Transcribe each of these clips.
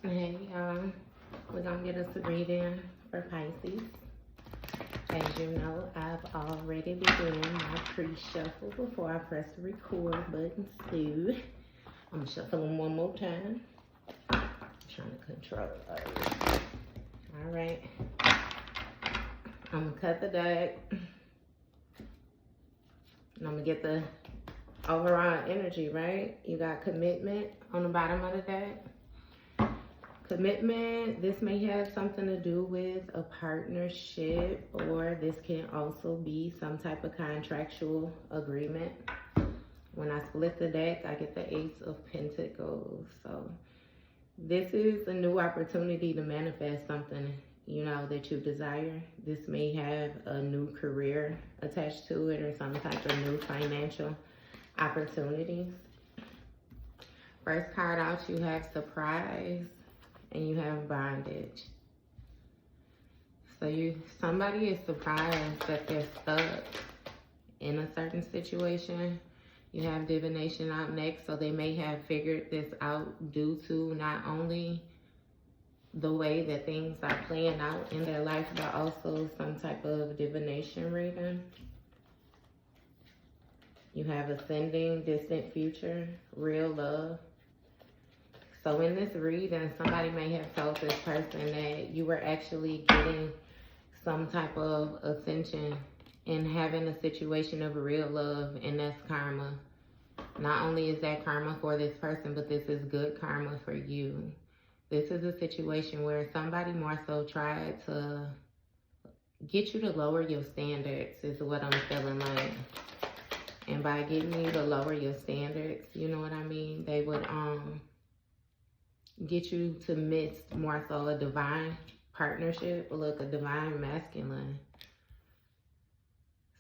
Hey y'all, we're gonna get us a reading for Pisces. As you know, I've already begun my pre-shuffle before I press the record button. So I'm shuffling one more time. I'm trying to control it. Alright. I'm gonna cut the deck. And I'm gonna get the overall energy, right? You got commitment on the bottom of the deck. Commitment, this may have something to do with a partnership, or this can also be some type of contractual agreement. When I split the deck, I get the Ace of Pentacles. So this is a new opportunity to manifest something, you know, that you desire. This may have a new career attached to it, or some type of new financial opportunities. First card out, you have surprise. And you have bondage. So somebody is surprised that they're stuck in a certain situation. You have divination out next, so they may have figured this out due to not only the way that things are playing out in their life, but also some type of divination reading. You have ascending, distant future, real love. So in this reading, somebody may have told this person that you were actually getting some type of ascension and having a situation of real love, and that's karma. Not only is that karma for this person, but this is good karma for you. This is a situation where somebody more so tried to get you to lower your standards, is what I'm feeling like. And by getting you to lower your standards, you know what I mean? They would get you to miss more so a divine partnership, or look, a divine masculine.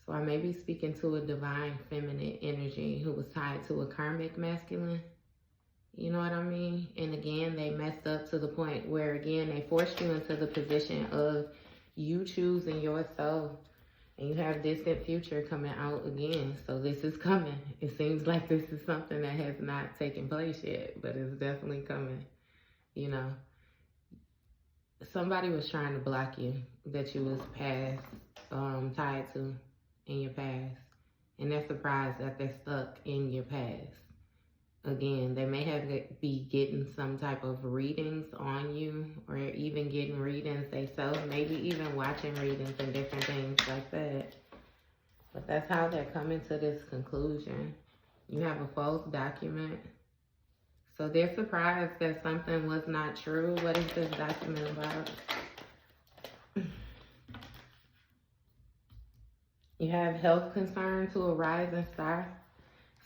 So I may be speaking to a divine feminine energy who was tied to a karmic masculine. You know what I mean? And again, they messed up to the point where, again, they forced you into the position of you choosing yourself. And you have distant future coming out again. So this is coming. It seems like this is something that has not taken place yet, but it's definitely coming. You know, somebody was trying to block you that you was past, tied to in your past. And they're surprised that they're stuck in your past. Again, they may have be getting some type of readings on you, or even getting readings themselves, maybe even watching readings and different things like that. But that's how they're coming to this conclusion. You have a false document. So they're surprised that something was not true. What is this document about? You have health concern to a rising star.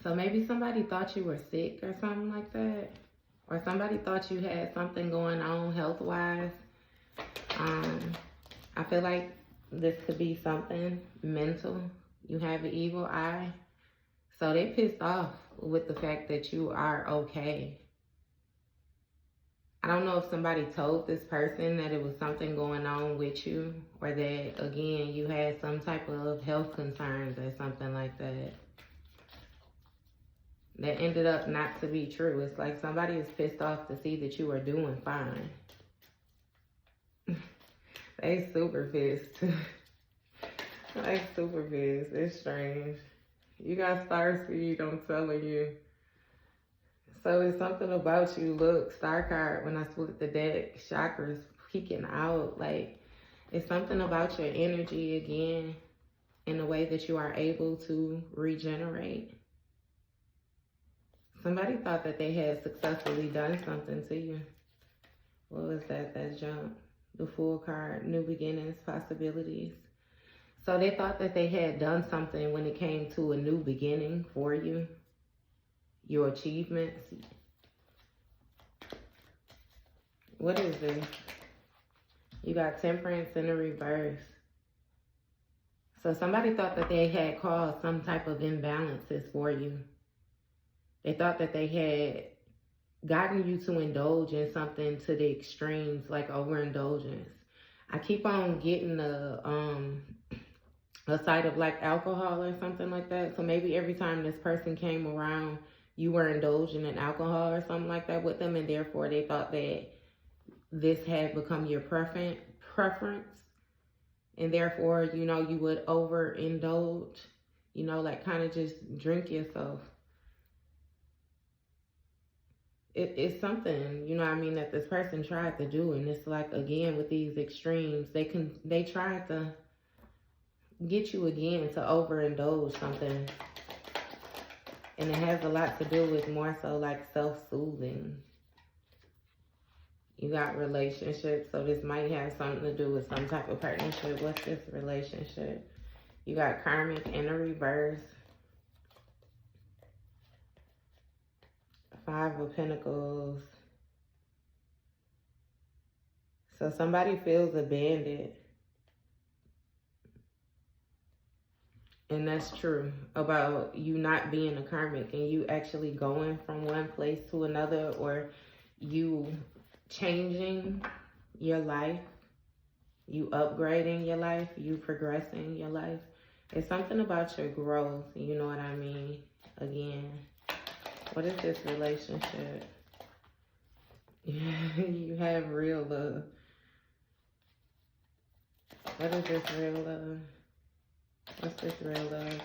So maybe somebody thought you were sick or something like that. Or somebody thought you had something going on health-wise. I feel like this could be something mental. You have an evil eye. So they pissed off with the fact that you are okay. I don't know if somebody told this person that it was something going on with you, or that, again, you had some type of health concerns or something like that. That ended up not to be true. It's like somebody is pissed off to see that you are doing fine. They super pissed. Like super pissed. It's strange. You got star seed, I'm telling you. So it's something about you. Look, star card, when I split the deck, chakras peeking out. Like, it's something about your energy again, in the way that you are able to regenerate. Somebody thought that they had successfully done something to you. What was that? That jump. The Fool card, new beginnings, possibilities. So they thought that they had done something when it came to a new beginning for you. Your achievements. What is this? You got Temperance in the reverse. So somebody thought that they had caused some type of imbalances for you. They thought that they had gotten you to indulge in something to the extremes, like overindulgence. I keep on getting a side of like alcohol or something like that. So maybe every time this person came around, you were indulging in alcohol or something like that with them, and therefore they thought that this had become your preference. And therefore, you know, you would overindulge, you know, like kind of just drink yourself. It's something, you know what I mean, that this person tried to do. And it's like, again, with these extremes, they tried to get you again to overindulge something. And it has a lot to do with more so like self-soothing. You got relationships, so this might have something to do with some type of partnership. What's this relationship? You got karmic in a reverse. 5 of Pentacles. So somebody feels abandoned. And that's true about you not being a karmic and you actually going from one place to another, or you changing your life, you upgrading your life, you progressing your life. It's something about your growth, you know what I mean? Again, what is this relationship? You have real love. What is this real love? What's this real love?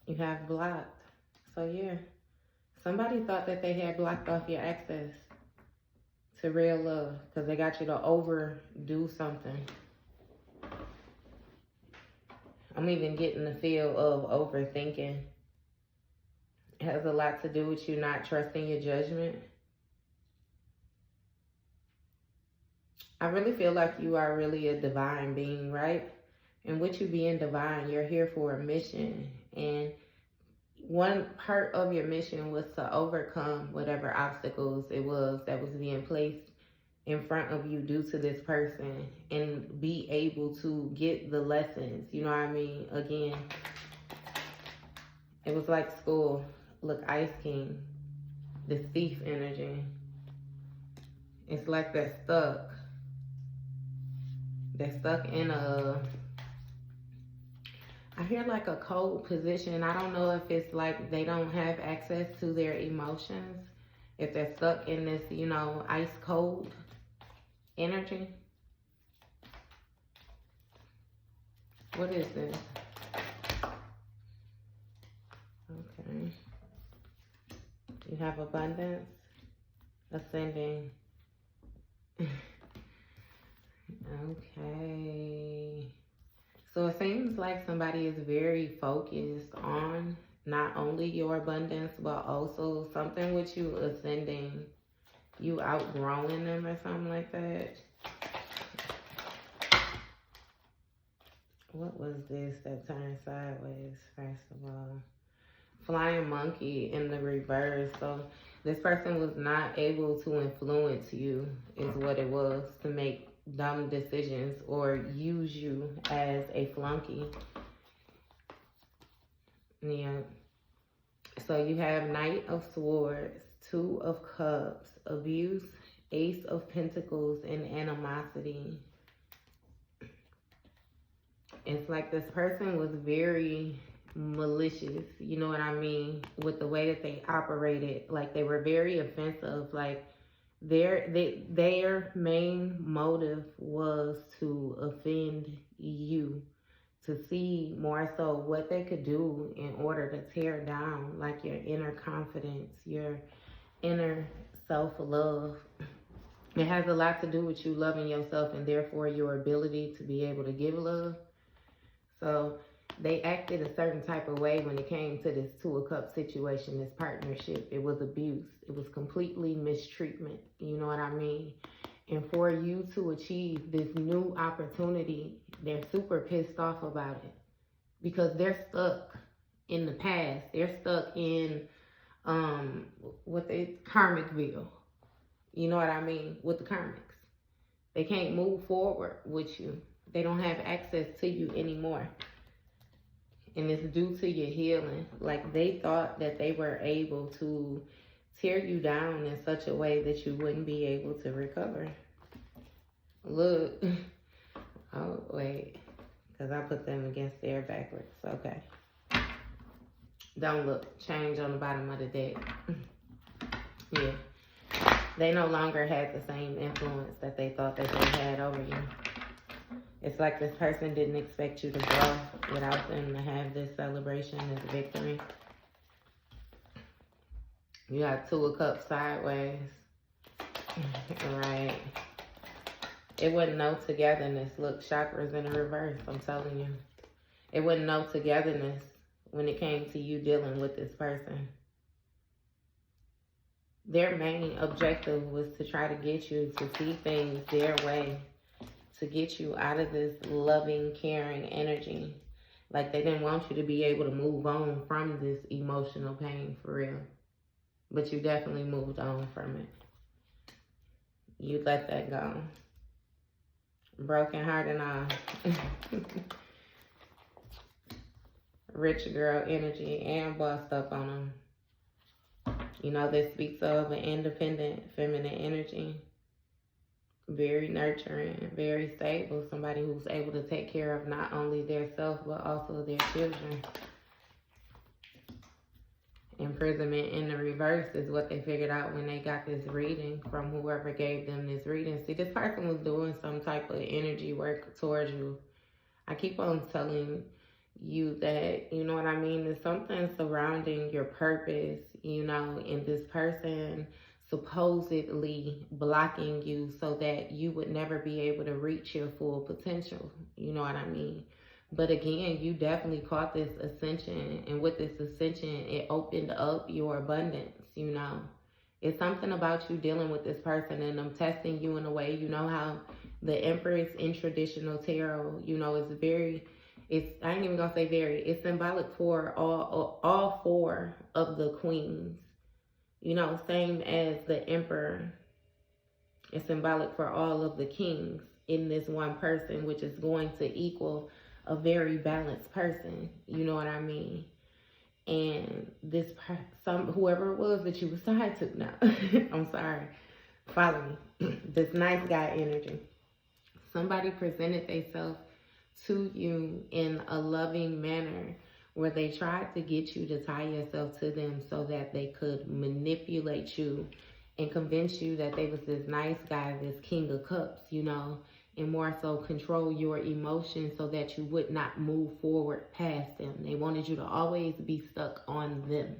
You have blocked. So yeah, somebody thought that they had blocked off your access to real love because they got you to overdo something. I'm even getting the feel of overthinking. It has a lot to do with you not trusting your judgment. I really feel like you are really a divine being, right? And with you being divine, you're here for a mission. And one part of your mission was to overcome whatever obstacles it was that was being placed in front of you due to this person, and be able to get the lessons, you know what I mean? Again, it was like school. Look, Ice King, the thief energy. It's like they're stuck. They're stuck in a, I hear like a cold position. I don't know if it's like they don't have access to their emotions. If they're stuck in this, you know, ice cold energy. What is this? Okay. You have abundance, ascending. Okay. So it seems like somebody is very focused on not only your abundance, but also something with you ascending. You outgrowing them or something like that. What was this that turned sideways, first of all? Flying monkey in the reverse. So this person was not able to influence you, is what it was, to make dumb decisions or use you as a flunky. Yeah. So you have Knight of Swords, 2 of Cups, abuse, Ace of Pentacles, and animosity. It's like this person was very malicious, you know what I mean, with the way that they operated. Like they were very offensive. Like their main motive was to offend you, to see more so what they could do in order to tear down like your inner confidence, your inner self-love. It has a lot to do with you loving yourself and therefore your ability to be able to give love. So they acted a certain type of way when it came to this 2 of Cups situation, this partnership. It was abuse. It was completely mistreatment. You know what I mean? And for you to achieve this new opportunity, they're super pissed off about it because they're stuck in the past. They're stuck in Karmicville. You know what I mean? With the Karmics. They can't move forward with you. They don't have access to you anymore. And it's due to your healing. Like they thought that they were able to tear you down in such a way that you wouldn't be able to recover. Look. Oh, wait. Because I put them against there backwards. Okay. Don't look. Change on the bottom of the deck. Yeah. They no longer had the same influence that they thought that they had over you. It's like this person didn't expect you to grow without them to have this celebration, this victory. You got 2 of Cups sideways. Right. It wasn't no togetherness. Look, chakras in the reverse, I'm telling you. It wasn't no togetherness when it came to you dealing with this person. Their main objective was to try to get you to see things their way, to get you out of this loving, caring energy. Like they didn't want you to be able to move on from this emotional pain for real. But you definitely moved on from it. You let that go. Broken heart and all. Rich girl energy and bossed up on them. You know, this speaks of an independent feminine energy. Very nurturing, very stable. Somebody who's able to take care of not only their self, but also their children. Imprisonment in the reverse is what they figured out when they got this reading from whoever gave them this reading. See, this person was doing some type of energy work towards you. I keep on telling you that, you know what I mean? There's something surrounding your purpose, you know, and this person supposedly blocking you so that you would never be able to reach your full potential. You know what I mean? But again, you definitely caught this ascension, and with this ascension, it opened up your abundance, you know. It's something about you dealing with this person and them testing you in a way, you know how the Empress in traditional tarot, you know, is very, I ain't even gonna say very, it's symbolic for all 4 of the queens, you know, same as the Emperor. It's symbolic for all of the kings in this one person, which is going to equal a very balanced person, you know what I mean? And this whoever it was that you was tied to now, I'm sorry, follow me. This nice guy energy. Somebody presented themselves to you in a loving manner where they tried to get you to tie yourself to them so that they could manipulate you and convince you that they was this nice guy, this King of Cups, you know, and more so control your emotions so that you would not move forward past them. They wanted you to always be stuck on them.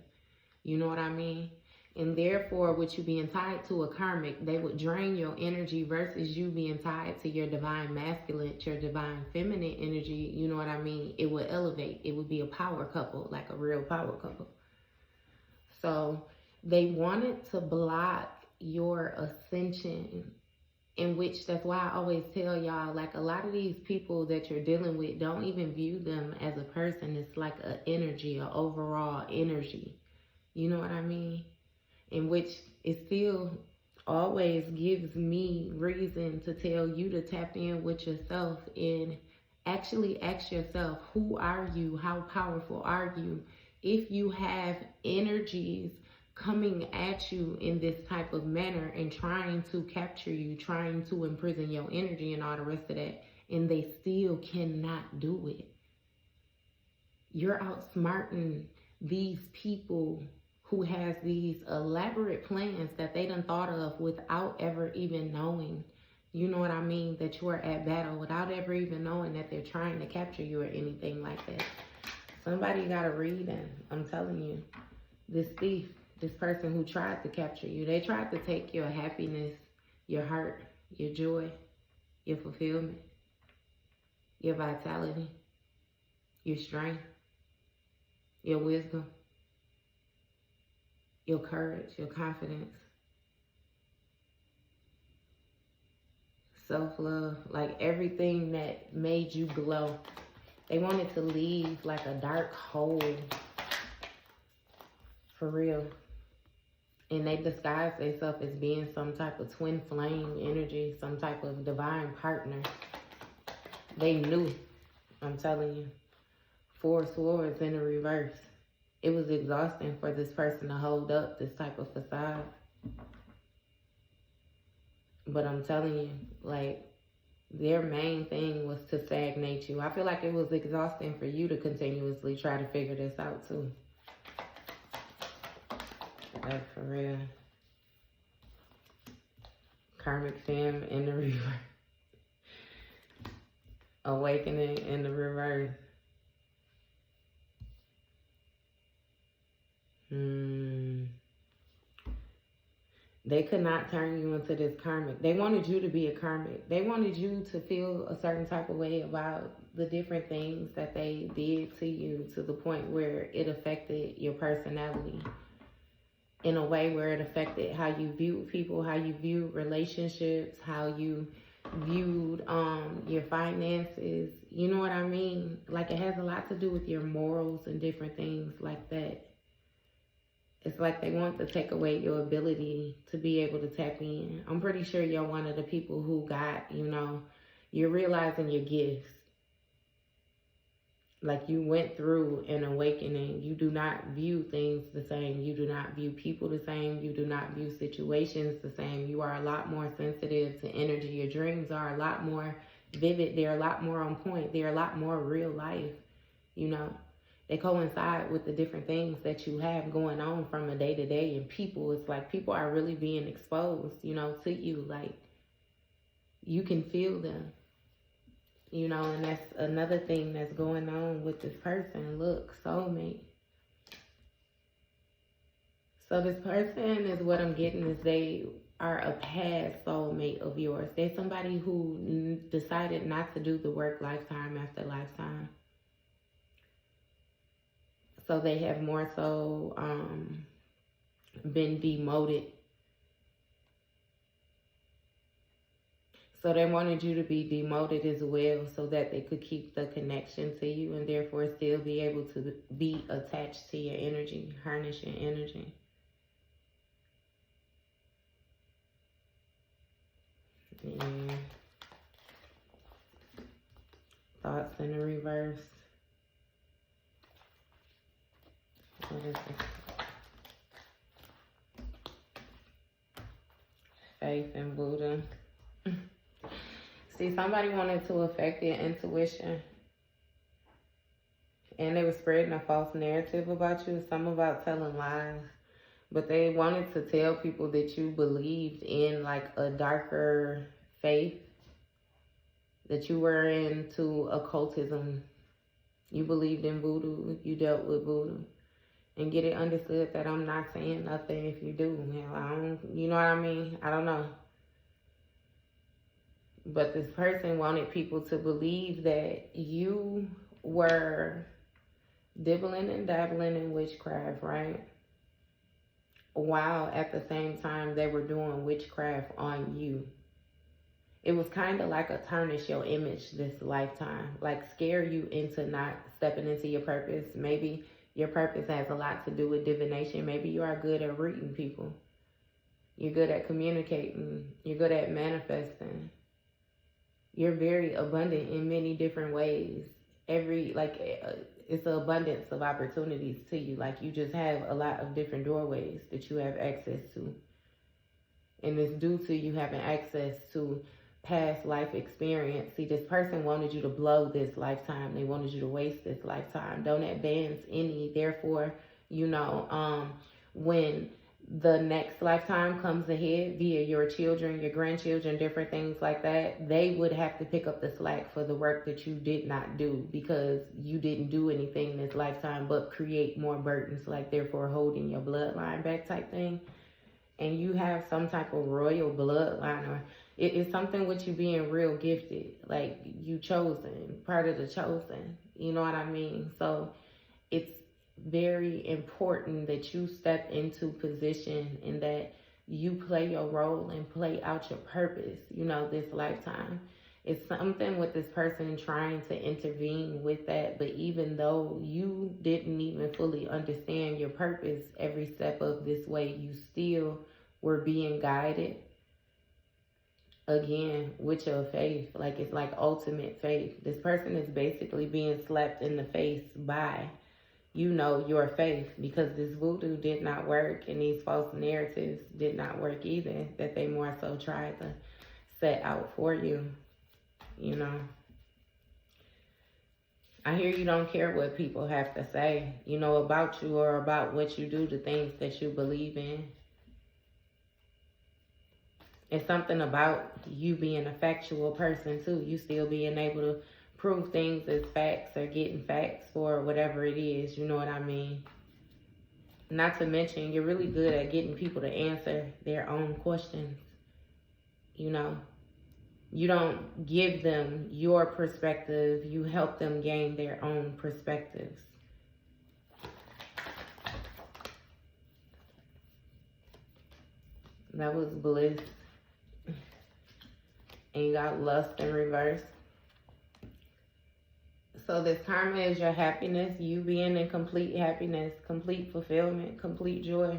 You know what I mean? And therefore, with you being tied to a karmic, they would drain your energy versus you being tied to your divine masculine, your divine feminine energy. You know what I mean? It would elevate. It would be a power couple, like a real power couple. So they wanted to block your ascension, in which that's why I always tell y'all, like, a lot of these people that you're dealing with, don't even view them as a person. It's like an energy, an overall energy. You know what I mean? In which it still always gives me reason to tell you to tap in with yourself and actually ask yourself, who are you? How powerful are you? If you have energies coming at you in this type of manner and trying to capture you, trying to imprison your energy and all the rest of that, and they still cannot do it. You're outsmarting these people who has these elaborate plans that they done thought of without ever even knowing, you know what I mean, that you're at battle, without ever even knowing that they're trying to capture you or anything like that. Somebody got a reading, I'm telling you. This thief, this person who tried to capture you, they tried to take your happiness, your heart, your joy, your fulfillment, your vitality, your strength, your wisdom, your courage, your confidence, self-love, like everything that made you glow. They wanted to leave like a dark hole, for real. And they disguised themselves as being some type of twin flame energy, some type of divine partner. They knew, I'm telling you. 4 swords in the reverse. It was exhausting for this person to hold up this type of facade. But I'm telling you, like, their main thing was to stagnate you. I feel like it was exhausting for you to continuously try to figure this out too. Like, for real. Karmic femme in the reverse. Awakening in the reverse. They could not turn you into this karmic. They wanted you to be a karmic. They wanted you to feel a certain type of way about the different things that they did to you, to the point where it affected your personality in a way where it affected how you viewed people, how you viewed relationships, how you viewed your finances. You know what I mean? Like, it has a lot to do with your morals and different things like that. It's like they want to take away your ability to be able to tap in. I'm pretty sure you're one of the people who got, you know, you're realizing your gifts. Like, you went through an awakening. You do not view things the same. You do not view people the same. You do not view situations the same. You are a lot more sensitive to energy. Your dreams are a lot more vivid. They're a lot more on point. They're a lot more real life, you know. They coincide with the different things that you have going on from a day to day. And people, it's like people are really being exposed, you know, to you. Like, you can feel them, you know, and that's another thing that's going on with this person. Look, soulmate. So this person is, what I'm getting is, they are a past soulmate of yours. They're somebody who decided not to do the work lifetime after lifetime. So they have more so been demoted. So they wanted you to be demoted as well, so that they could keep the connection to you and therefore still be able to be attached to your energy, harness your energy. And thoughts in the reverse. What is this? Faith in Buddha. See, somebody wanted to affect your intuition. And they were spreading a false narrative about you. Some about telling lies. But they wanted to tell people that you believed in like a darker faith. That you were into occultism. You believed in voodoo. You dealt with voodoo. And get it understood that I'm not saying nothing if you do. I don't, you know what I mean? I don't know. But this person wanted people to believe that you were dibbling and dabbling in witchcraft, right? While at the same time they were doing witchcraft on you. It was kind of like a tarnish your image this lifetime. Like, scare you into not stepping into your purpose. Maybe your purpose has a lot to do with divination. Maybe you are good at reading people. You're good at communicating. You're good at manifesting. You're very abundant in many different ways. It's an abundance of opportunities to you. Like, you just have a lot of different doorways that you have access to. And it's due to you having access to past life experience. See, this person wanted you to blow this lifetime. They wanted you to waste this lifetime. Don't advance any. Therefore, you know, when the next lifetime comes ahead via your children, your grandchildren, different things like that, they would have to pick up the slack for the work that you did not do, because you didn't do anything this lifetime but create more burdens, like therefore holding your bloodline back type thing. And you have some type of royal bloodline, or it is something with you being real gifted, like you chosen, part of the chosen, you know what I mean? So it's very important that you step into position and that you play your role and play out your purpose, you know, this lifetime. It's something with this person trying to intervene with that, but even though you didn't even fully understand your purpose every step of this way, you still were being guided, again, with your faith. Like, it's like ultimate faith. This person is basically being slapped in the face by, you know, your faith, because this voodoo did not work and these false narratives did not work either, that they more so tried to set out for you, you know. I hear you don't care what people have to say, you know, about you or about what you do, the things that you believe in. It's something about you being a factual person too. You still being able to prove things as facts or getting facts for whatever it is. You know what I mean? Not to mention, you're really good at getting people to answer their own questions. You know, you don't give them your perspective. You help them gain their own perspectives. That was bliss. And you got lust in reverse. So this karma is your happiness, you being in complete happiness, complete fulfillment, complete joy.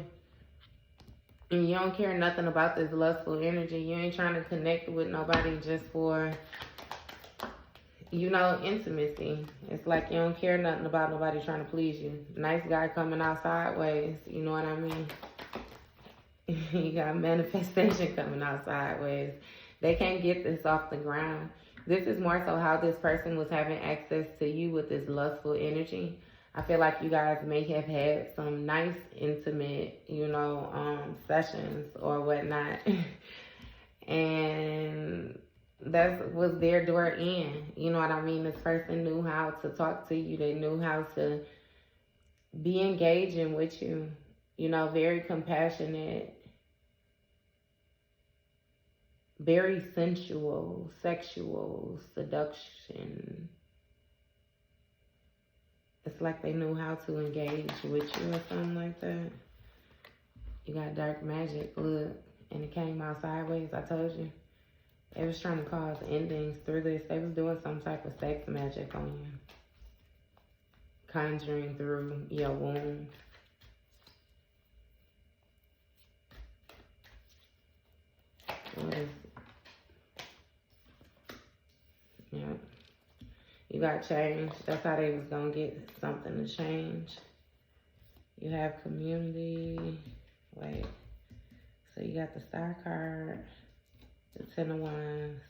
And you don't care nothing about this lustful energy. You ain't trying to connect with nobody just for, you know, intimacy. It's like you don't care nothing about nobody trying to please you. Nice guy coming out sideways, you know what I mean? You got manifestation coming out sideways. They can't get this off the ground. This is more so how this person was having access to you with this lustful energy. I feel like you guys may have had some nice, intimate, you know, sessions or whatnot. And that was their door in. You know what I mean? This person knew how to talk to you. They knew how to be engaging with you. You know, very compassionate. Very sensual, sexual, seduction. It's like they knew how to engage with you or something like that. You got dark magic, look, and it came out sideways, I told you. They was trying to cause endings through this. They was doing some type of sex magic on you. Conjuring through your womb. What is Yeah. You got change. That's how they was going to get something to change. You have community. Wait. So you got the Star card, the Ten of Wands,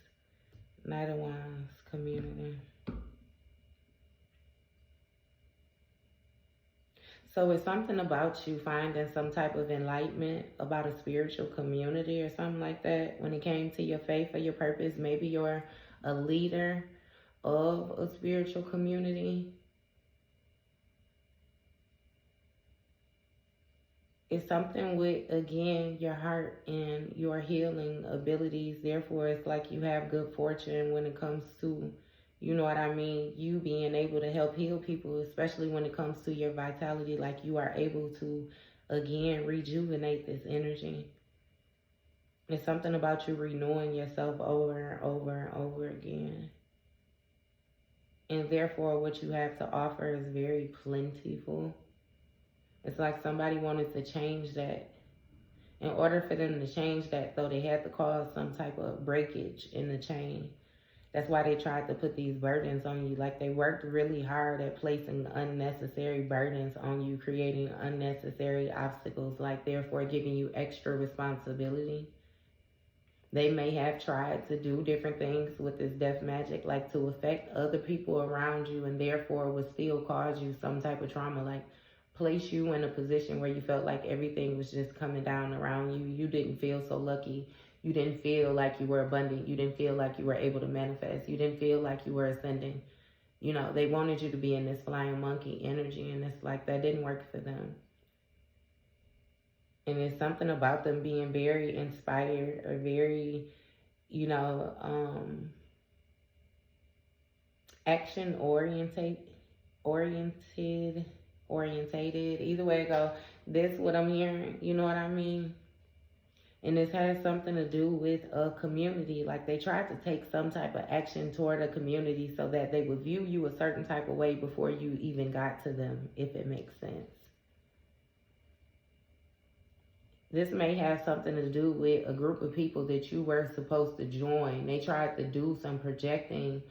Knight of Wands, community. So it's something about you finding some type of enlightenment about a spiritual community or something like that. When it came to your faith or your purpose, maybe you're a leader of a spiritual community. It's something with, again, your heart and your healing abilities. Therefore, it's like you have good fortune when it comes to, you know what I mean, you being able to help heal people, especially when it comes to your vitality. Like you are able to, again, rejuvenate this energy. It's something about you renewing yourself over and over and over again. And therefore, what you have to offer is very plentiful. It's like somebody wanted to change that. In order for them to change that, though, they had to cause some type of breakage in the chain. That's why they tried to put these burdens on you. Like they worked really hard at placing unnecessary burdens on you, creating unnecessary obstacles, like therefore giving you extra responsibility. They may have tried to do different things with this death magic, like to affect other people around you, and therefore would still cause you some type of trauma, like place you in a position where you felt like everything was just coming down around you. You didn't feel so lucky. You didn't feel like you were abundant. You didn't feel like you were able to manifest. You didn't feel like you were ascending. You know, they wanted you to be in this flying monkey energy, and it's like that didn't work for them. And it's something about them being very inspired or very, you know, action orientated. Either way it go, this what I'm hearing, you know what I mean? And this has something to do with a community. Like they tried to take some type of action toward a community so that they would view you a certain type of way before you even got to them, if it makes sense. This may have something to do with a group of people that you were supposed to join. They tried to do some projecting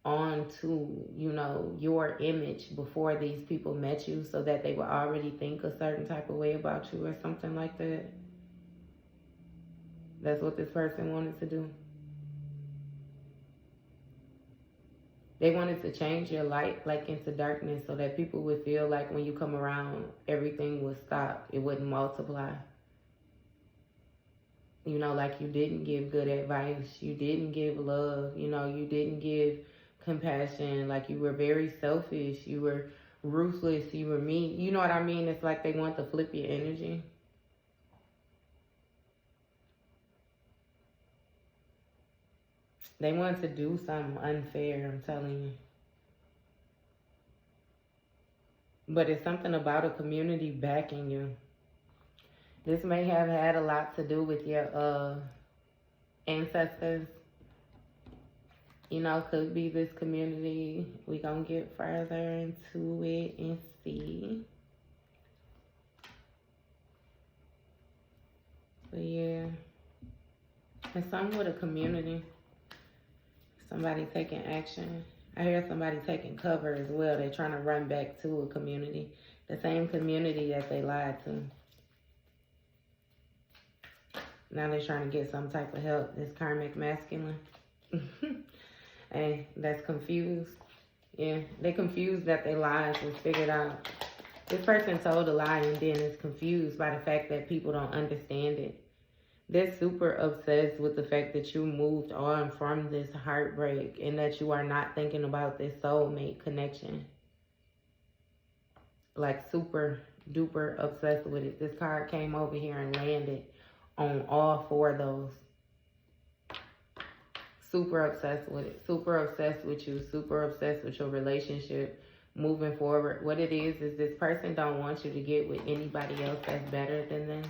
onto, you know, your image before these people met you so that they would already think a certain type of way about you or something like that. That's what this person wanted to do. They wanted to change your light like into darkness so that people would feel like when you come around, everything would stop. It wouldn't multiply. You know, like you didn't give good advice. You didn't give love. You know, you didn't give compassion. Like you were very selfish. You were ruthless. You were mean. You know what I mean? It's like they want to flip your energy. They want to do something unfair, I'm telling you. But it's something about a community backing you. This may have had a lot to do with your ancestors. You know, could be this community. We gonna get further into it and see. But yeah, it's something with a community. Somebody taking action. I hear somebody taking cover as well. They're trying to run back to a community. The same community that they lied to. Now they're trying to get some type of help. This karmic masculine. Hey, that's confused. Yeah, they confused that their lies was figured out. This person told a lie and then is confused by the fact that people don't understand it. They're super obsessed with the fact that you moved on from this heartbreak and that you are not thinking about this soulmate connection. Like super duper obsessed with it. This card came over here and landed on all four of those. Super obsessed with it. Super obsessed with you. Super obsessed with your relationship moving forward. What it is this person don't want you to get with anybody else that's better than them.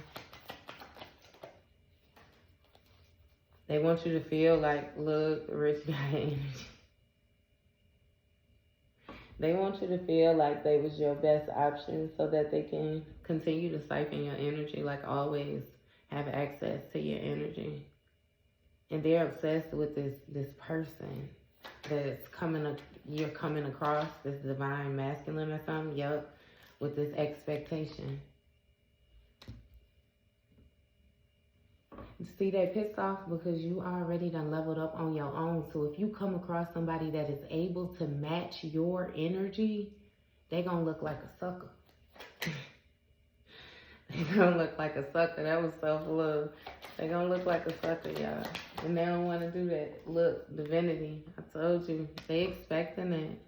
They want you to feel like, look, rich guy energy. They want you to feel like they was your best option so that they can continue to siphon your energy, like always have access to your energy. And they're obsessed with this person that's you're coming across, this divine masculine or something, yup, with this expectation. See, they pissed off because you already done leveled up on your own. So if you come across somebody that is able to match your energy, they gonna look like a sucker. They gonna look like a sucker. That was self-love. They gonna look like a sucker, y'all. And they don't want to do that. Look, divinity. I told you. They expecting it.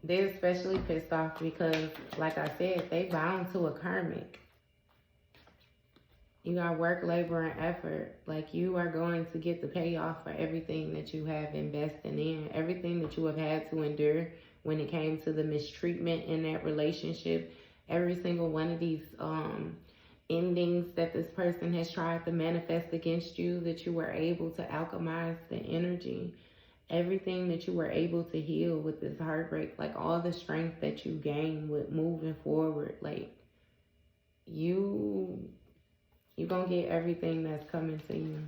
They're especially pissed off because, like I said, they bound to a karmic. You got work, labor, and effort. Like, you are going to get the payoff for everything that you have invested in. Everything that you have had to endure when it came to the mistreatment in that relationship. Every single one of these endings that this person has tried to manifest against you, that you were able to alchemize the energy. Everything that you were able to heal with this heartbreak. Like, all the strength that you gained with moving forward. Like, you're going to get everything that's coming to you.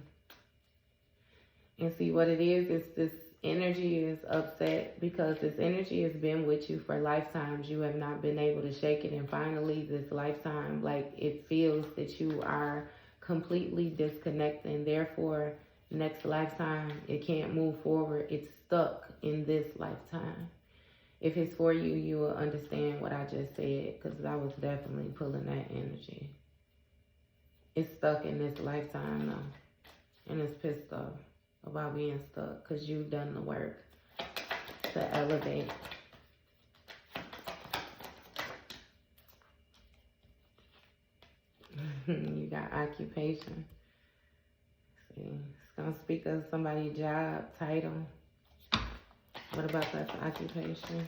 And see what it is this energy is upset because this energy has been with you for lifetimes. You have not been able to shake it. And finally, this lifetime, like, it feels that you are completely disconnected. And therefore, next lifetime, it can't move forward. It's stuck in this lifetime. If it's for you, you will understand what I just said, because I was definitely pulling that energy. It's stuck in this lifetime though, and it's pissed off about being stuck because you've done the work to elevate. You got occupation. See, it's gonna speak of somebody's job, title. What about that occupation?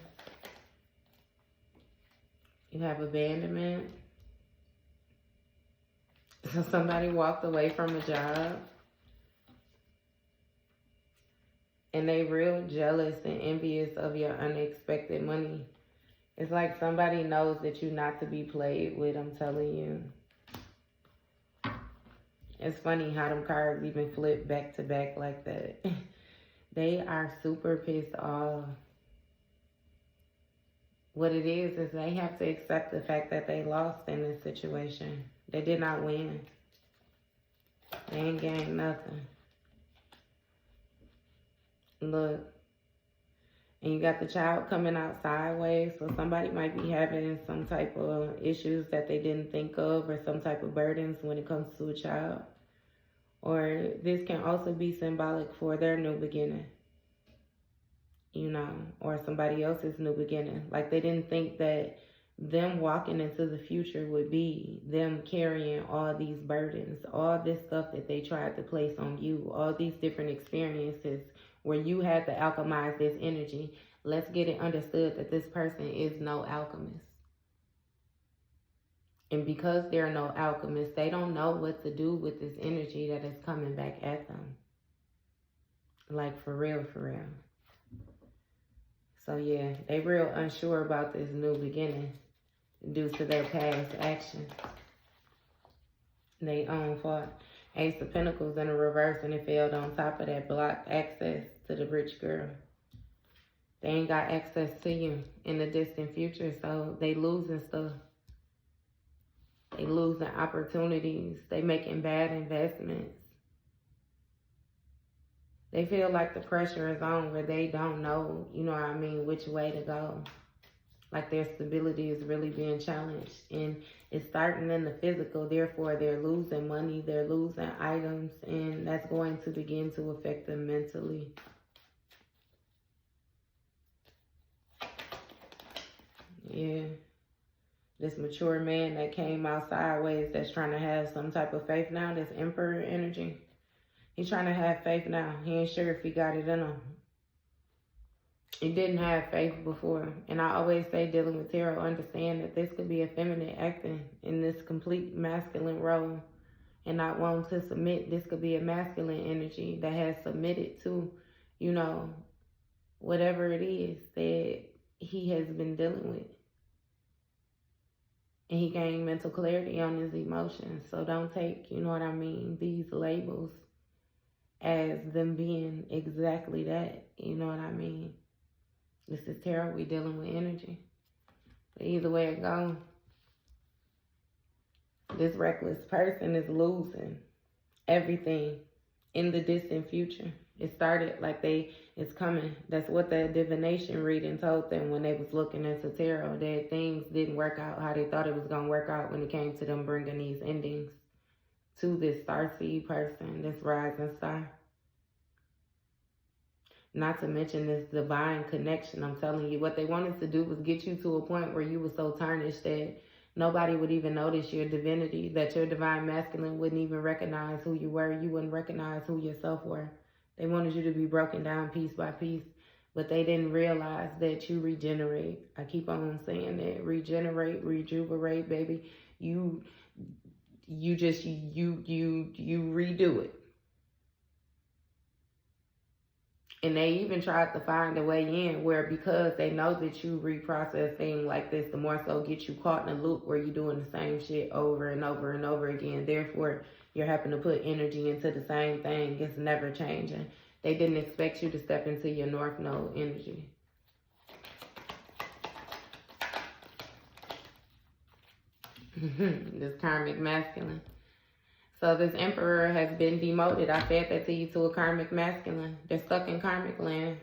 You have abandonment. So somebody walked away from a job and they real jealous and envious of your unexpected money. It's like somebody knows that you're not to be played with, I'm telling you. It's funny how them cards even flip back to back like that. They are super pissed off. What it is they have to accept the fact that they lost in this situation. They did not win. They ain't gained nothing. Look, And you got the child coming out sideways. So somebody might be having some type of issues that they didn't think of, or some type of burdens when it comes to a child. Or this can also be symbolic for their new beginning, you know, or somebody else's new beginning. Like they didn't think that them walking into the future would be them carrying all these burdens, all this stuff that they tried to place on you, all these different experiences where you had to alchemize this energy. Let's get it understood that this person is no alchemist. And because they're no alchemist, they don't know what to do with this energy that is coming back at them. Like for real, for real. So yeah, they real unsure about this new beginning due to their past actions. They own fault. Ace of Pentacles in a reverse, and it failed on top of that, blocked access to the rich girl. They ain't got access to you in the distant future, so they losing stuff. They losing opportunities. They making bad investments. They feel like the pressure is on where they don't know, you know what I mean, which way to go. Like their stability is really being challenged. And it's starting in the physical. Therefore, they're losing money. They're losing items. And that's going to begin to affect them mentally. Yeah. This mature man that came out sideways that's trying to have some type of faith now. This Emperor energy. He's trying to have faith now. He ain't sure if he got it in him. He didn't have faith before. And I always say, dealing with tarot, understand that this could be a feminine acting in this complete masculine role and not wanting to submit. This could be a masculine energy that has submitted to, you know, whatever it is that he has been dealing with. And he gained mental clarity on his emotions. So don't take, you know what I mean, these labels as them being exactly that. You know what I mean? This is tarot. We dealing with energy. But either way it goes, this reckless person is losing everything in the distant future. It started like it's coming. That's what the divination reading told them when they was looking into tarot, that things didn't work out how they thought it was going to work out when it came to them bringing these endings to this starseed person, this rising star. Not to mention this divine connection. I'm telling you, what they wanted to do was get you to a point where you were so tarnished that nobody would even notice your divinity, that your divine masculine wouldn't even recognize who you were. You wouldn't recognize who yourself were. They wanted you to be broken down piece by piece, but they didn't realize that you regenerate. I keep on saying that. Regenerate, rejuvenate, baby. You redo it. And they even tried to find a way in where, because they know that you reprocess things like this, the more so get you caught in a loop where you're doing the same shit over and over and over again. Therefore, you're having to put energy into the same thing. It's never changing. They didn't expect you to step into your North Node energy. This karmic masculine. So this Emperor has been demoted. I said that to you, to a karmic masculine. They're stuck in karmic land.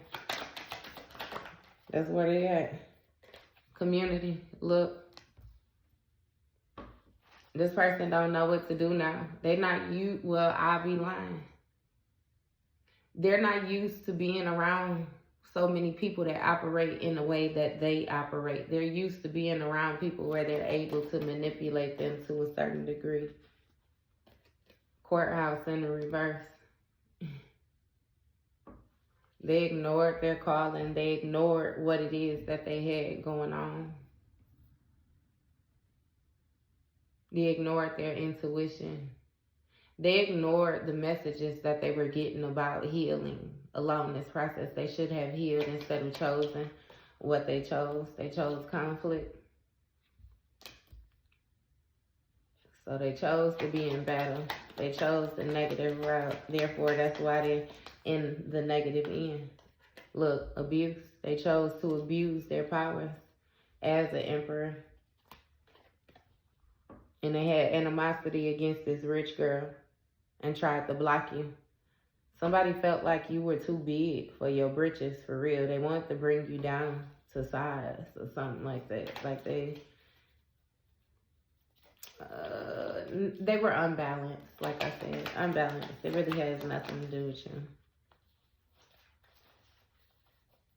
That's where they at. Community. Look. This person don't know what to do now. They not you. Well, I'll be lying. They're not used to being around so many people that operate in the way that they operate. They're used to being around people where they're able to manipulate them to a certain degree. Courthouse in the reverse. They ignored their calling. They ignored what it is that they had going on. They ignored their intuition. They ignored the messages that they were getting about healing along this process. They should have healed instead of chosen what they chose. They chose conflict. So they chose to be in battle. They chose the negative route. Therefore, that's why they're in the negative end. Look, abuse. They chose to abuse their powers as an emperor. And they had animosity against this rich girl and tried to block you. Somebody felt like you were too big for your britches, for real. They wanted to bring you down to size or something like that. Like they were unbalanced, like I said. Unbalanced. It really has nothing to do with you.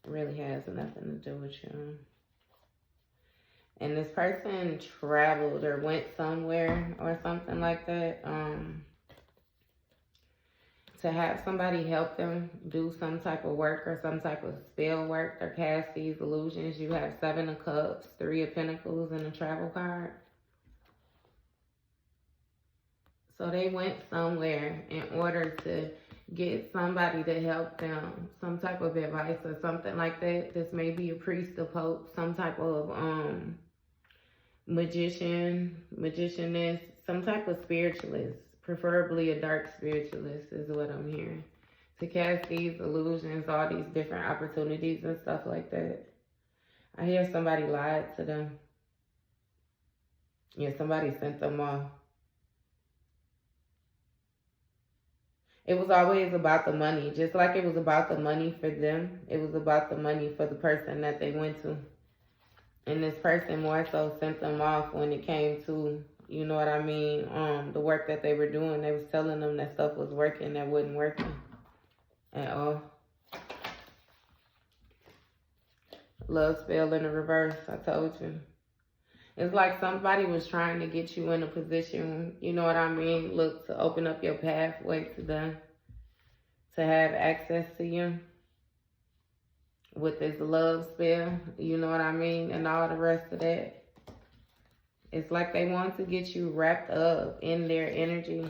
It really has nothing to do with you. And this person traveled or went somewhere or something like that. To have somebody help them do some type of work or some type of spell work or cast these illusions. You have 7 of Cups, 3 of Pentacles, and a travel card. So they went somewhere in order to get somebody to help them, some type of advice or something like that. This may be a priest, a pope, some type of magician, magicianess, some type of spiritualist. Preferably a dark spiritualist is what I'm hearing. To cast these illusions, all these different opportunities and stuff like that. I hear somebody lied to them. Yeah, somebody sent them off. It was always about the money. Just like it was about the money for them, it was about the money for the person that they went to. And this person more so sent them off when it came to, you know what I mean, the work that they were doing. They was telling them that stuff was working that wasn't working at all. Love spell in the reverse, I told you. It's like somebody was trying to get you in a position, you know what I mean, look, to open up your pathway to them, to have access to you with this love spell, you know what I mean, and all the rest of that. It's like they want to get you wrapped up in their energy,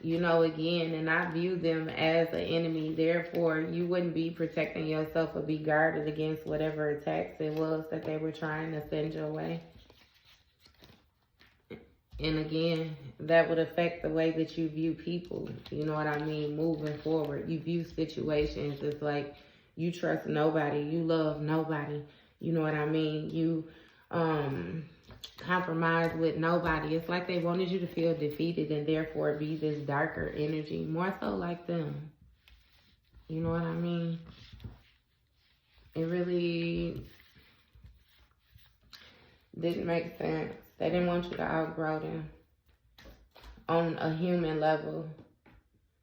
you know, again, and I view them as an enemy. Therefore, you wouldn't be protecting yourself or be guarded against whatever attacks it was that they were trying to send your way. And again, that would affect the way that you view people, you know what I mean, moving forward. You view situations. It's like you trust nobody. You love nobody. You know what I mean? You, compromise with nobody. It's like they wanted you to feel defeated and therefore be this darker energy, more so like them. You know what I mean? It really didn't make sense. They didn't want you to outgrow them on a human level.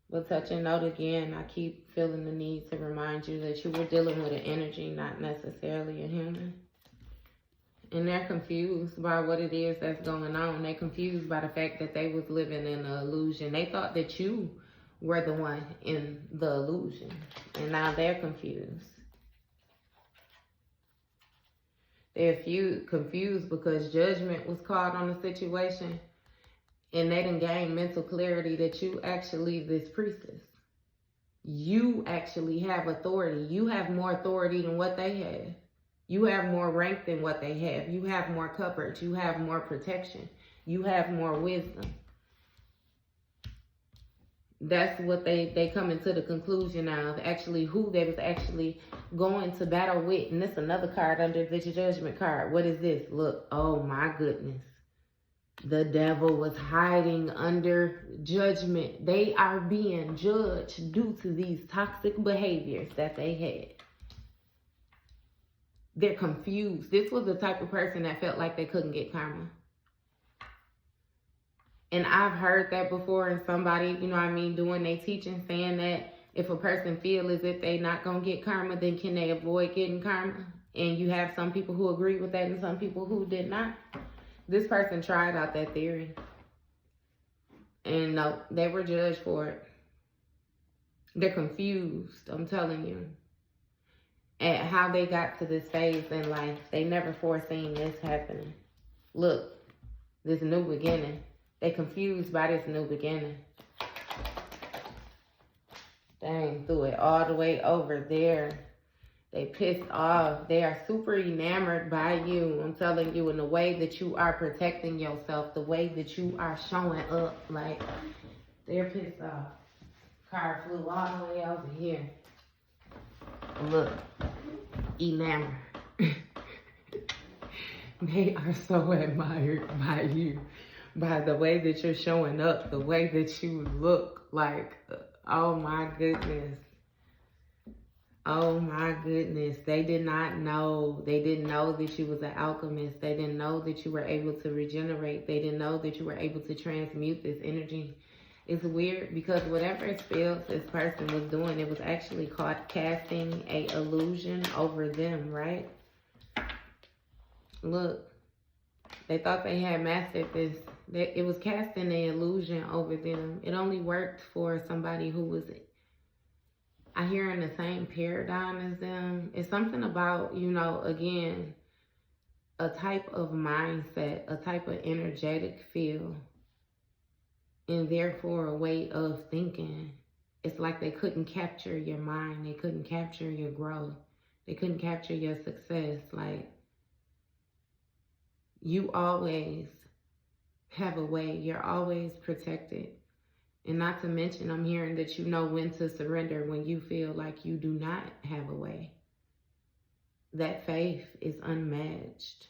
But touch and note again, I keep feeling the need to remind you that you were dealing with an energy, not necessarily a human. And they're confused by what it is that's going on. They're confused by the fact that they was living in an illusion. They thought that you were the one in the illusion. And now they're confused. They're confused because judgment was called on the situation. And they didn't gain mental clarity that you actually this priestess. You actually have authority. You have more authority than what they have. You have more rank than what they have. You have more coverage. You have more protection. You have more wisdom. That's what they come into the conclusion of, actually who they was actually going to battle with. And this another card under the judgment card. What is this? Look, oh my goodness. The devil was hiding under judgment. They are being judged due to these toxic behaviors that they had. They're confused. This was the type of person that felt like they couldn't get karma. And I've heard that before in somebody, you know what I mean, doing their teaching, saying that if a person feels as if they're not going to get karma, then can they avoid getting karma? And you have some people who agree with that and some people who did not. This person tried out that theory. And no, they were judged for it. They're confused, I'm telling you, at how they got to this phase in life. They never foreseen this happening. Look, this new beginning. They confused by this new beginning. Dang, threw it all the way over there. They pissed off. They are super enamored by you. I'm telling you, in the way that you are protecting yourself, the way that you are showing up, like, they're pissed off. Car flew all the way over here. Look, enamored. They are so admired by you, by the way that you're showing up, the way that you look. Like, Oh my goodness. Oh my goodness. They did not know. They didn't know that you was an alchemist. They didn't know that you were able to regenerate. They didn't know that you were able to transmute this energy. It's weird because whatever spells this person was doing, it was actually casting a illusion over them, right? Look, they thought they had mastered this. It was casting an illusion over them. It only worked for somebody who was, I hear, in the same paradigm as them. It's something about, you know, again, a type of mindset, a type of energetic feel, and therefore a way of thinking. It's like they couldn't capture your mind. They couldn't capture your growth. They couldn't capture your success. Like, you always have a way. You're always protected. And not to mention, I'm hearing that you know when to surrender when you feel like you do not have a way. That faith is unmatched.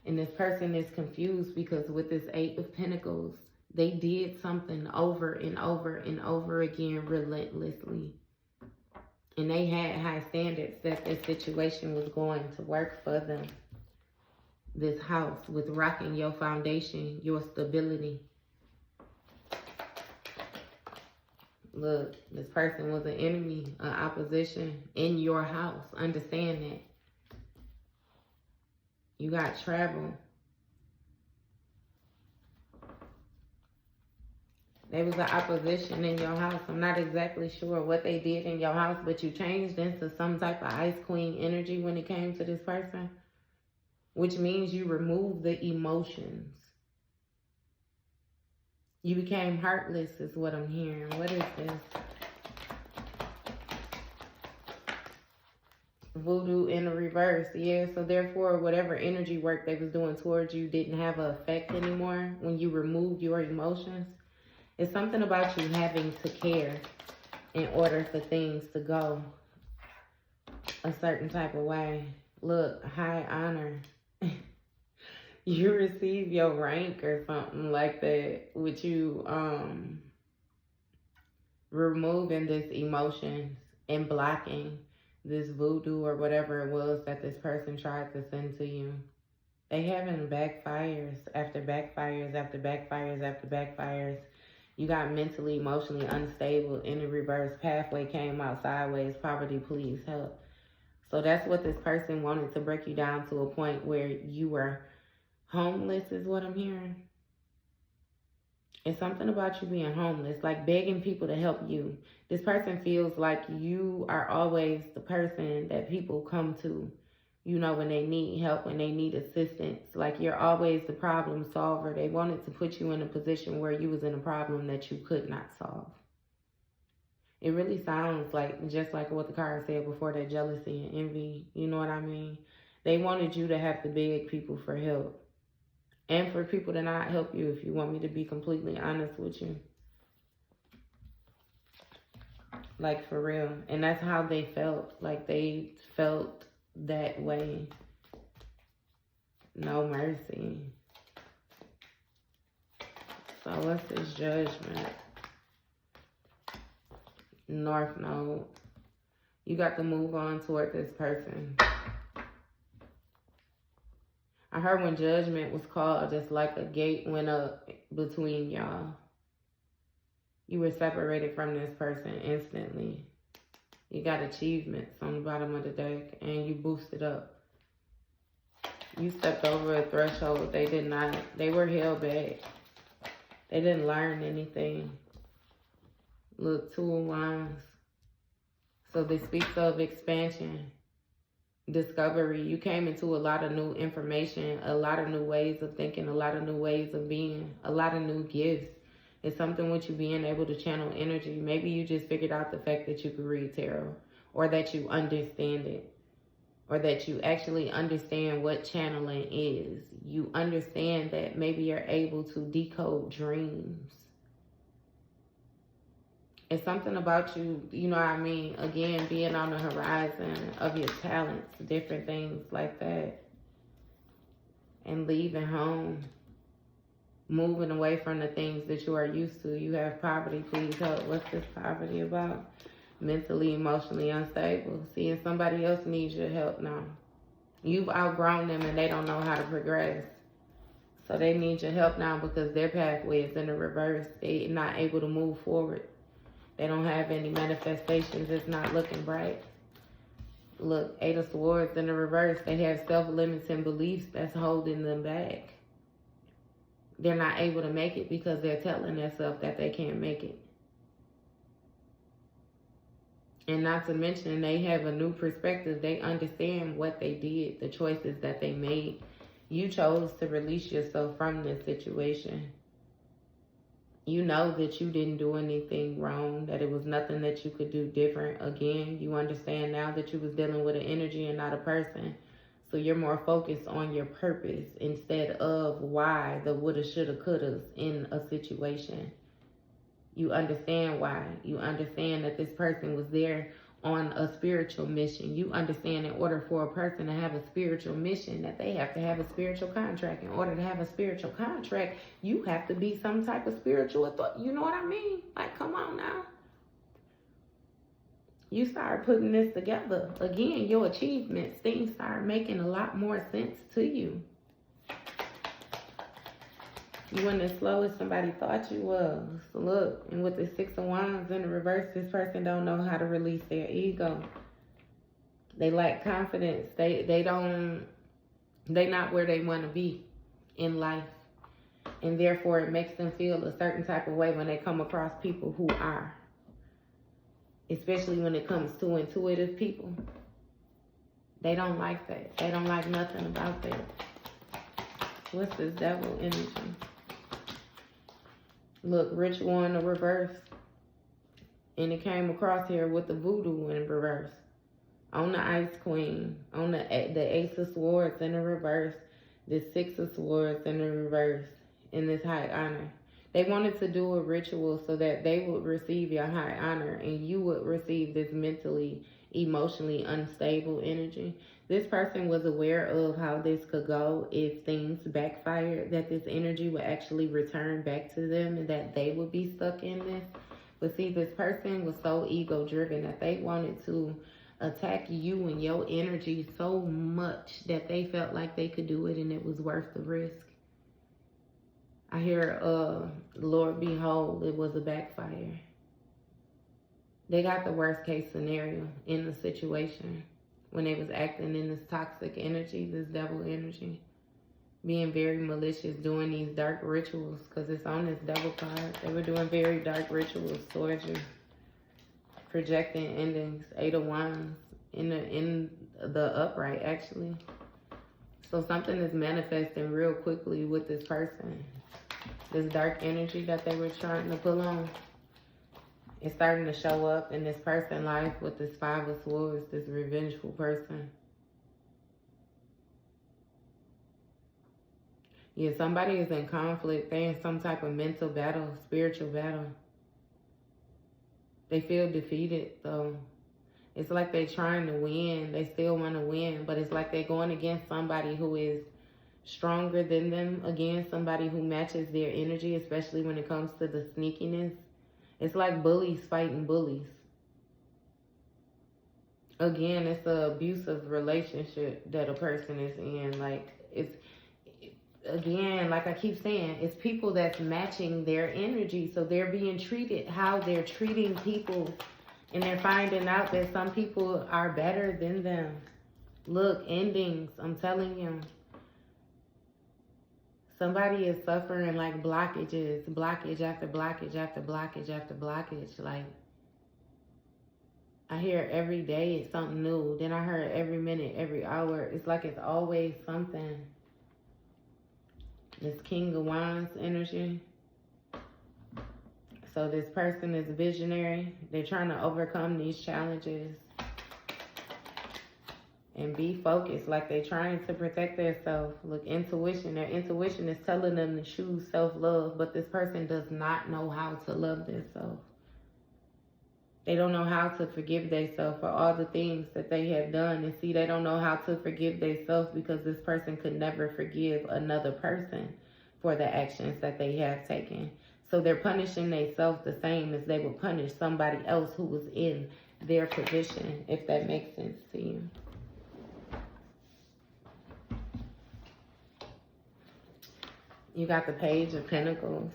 And this person is confused because with this Eight of Pentacles, they did something over and over and over again relentlessly. And they had high standards that this situation was going to work for them. This house with rocking your foundation, your stability. Look, this person was an enemy, an opposition in your house. Understand that. You got travel. There was an opposition in your house. I'm not exactly sure what they did in your house, but you changed into some type of Ice Queen energy when it came to this person, which means you removed the emotions. You became heartless is what I'm hearing. What is this? Voodoo in the reverse. Yeah, so therefore whatever energy work they was doing towards you didn't have an effect anymore when you removed your emotions. It's something about you having to care in order for things to go a certain type of way. Look, high honor. You receive your rank or something like that with you removing this emotions and blocking this voodoo or whatever it was that this person tried to send to you. They having backfires after backfires after backfires after backfires. You got mentally, emotionally unstable in the reverse. Pathway came out sideways. Poverty, please help. So that's what this person wanted, to break you down to a point where you were homeless is what I'm hearing. It's something about you being homeless, like begging people to help you. This person feels like you are always the person that people come to, you know, when they need help, when they need assistance. Like you're always the problem solver. They wanted to put you in a position where you was in a problem that you could not solve. It really sounds like, just like what the card said before, that jealousy and envy, you know what I mean? They wanted you to have to beg people for help. And for people to not help you, if you want me to be completely honest with you. Like, for real. And that's how they felt. Like, they felt that way. No mercy. So, what's this Judgment? North Node. You got to move on toward this person. I heard when Judgment was called, it's like a gate went up between y'all. You were separated from this person instantly. You got achievements on the bottom of the deck and you boosted up. You stepped over a threshold. They did not. They were held back. They didn't learn anything. Look, 2 of Wands. So this speaks of expansion. Discovery. You came into a lot of new information, a lot of new ways of thinking, a lot of new ways of being, a lot of new gifts. It's something with you being able to channel energy. Maybe you just figured out the fact that you could read tarot, or that you understand it, or that you actually understand what channeling is. You understand that maybe you're able to decode dreams. It's something about you, you know what I mean? Again, being on the horizon of your talents, different things like that. And leaving home, moving away from the things that you are used to. You have poverty. Please help. What's this poverty about? Mentally, emotionally unstable. Seeing somebody else needs your help now. You've outgrown them and they don't know how to progress. So they need your help now because their pathway is in the reverse. They're not able to move forward. They don't have any manifestations. It's not looking bright. Look, 8 of Swords in the reverse. They have self-limiting beliefs that's holding them back. They're not able to make it because they're telling themselves that they can't make it. And not to mention, they have a new perspective. They understand what they did, the choices that they made. You chose to release yourself from this situation. You know that you didn't do anything wrong, that it was nothing that you could do different. Again, you understand now that you was dealing with an energy and not a person. So you're more focused on your purpose instead of why, the woulda, shoulda, couldas in a situation. You understand why. You understand that this person was there on a spiritual mission. You understand in order for a person to have a spiritual mission that they have to have a spiritual contract. In order to have a spiritual contract, you have to be some type of spiritual authority. You know what I mean? Like, come on now. You start putting this together. Again, your achievements, things start making a lot more sense to you. You weren't as slow as somebody thought you was. So look, and with the 6 of Wands in the reverse, this person don't know how to release their ego. They lack confidence. They not where they want to be in life. And therefore, it makes them feel a certain type of way when they come across people who are. Especially when it comes to intuitive people. They don't like that. They don't like nothing about that. What's this devil energy? Look, ritual in the reverse. And it came across here with the voodoo in reverse. On the Ice Queen. On the Ace of Swords in the reverse. The 6 of Swords in the reverse. In this high honor. They wanted to do a ritual so that they would receive your high honor and you would receive this mentally, emotionally unstable energy. This person was aware of how this could go if things backfired, that this energy would actually return back to them and that they would be stuck in this. But see, this person was so ego-driven that they wanted to attack you and your energy so much that they felt like they could do it and it was worth the risk. I hear, Lord behold, it was a backfire. They got the worst case scenario in the situation when they was acting in this toxic energy, this devil energy. Being very malicious, doing these dark rituals, because it's on this devil card. They were doing very dark rituals towards you. Projecting endings, 8 of Wands, in the upright, actually. So something is manifesting real quickly with this person. This dark energy that they were trying to pull on is starting to show up in this person's life with this 5 of Swords, this revengeful person. Yeah, somebody is in conflict. They're in some type of mental battle, spiritual battle. They feel defeated, though. It's like they're trying to win. They still want to win, but it's like they're going against somebody who is stronger than them. Again, somebody who matches their energy, especially when it comes to the sneakiness. It's like bullies fighting bullies. Again, it's an abusive relationship that a person is in. Like, again, like I keep saying, it's people that's matching their energy. So they're being treated how they're treating people. And they're finding out that some people are better than them. Look, endings, I'm telling you. Somebody is suffering like blockages, blockage after blockage after blockage after blockage. Like, I hear every day it's something new. Then I heard every minute, every hour. It's like it's always something. This King of Wands energy. So this person is visionary. They're trying to overcome these challenges and be focused, like they're trying to protect themselves. Look, intuition. Their intuition is telling them to choose self-love, but this person does not know how to love themselves. They don't know how to forgive themselves for all the things that they have done. And see, they don't know how to forgive themselves because this person could never forgive another person for the actions that they have taken. So they're punishing themselves the same as they would punish somebody else who was in their position, if that makes sense to you. You got the Page of Pentacles.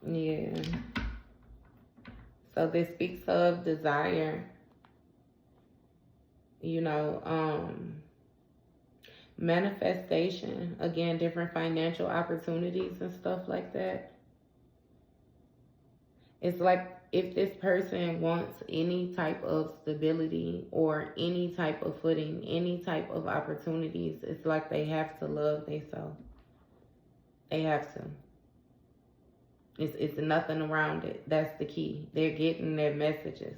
Yeah. So this speaks of desire. You know, manifestation. Again, different financial opportunities and stuff like that. It's like if this person wants any type of stability or any type of footing, any type of opportunities, it's like they have to love themselves. They have to. It's nothing around it. That's the key. They're getting their messages.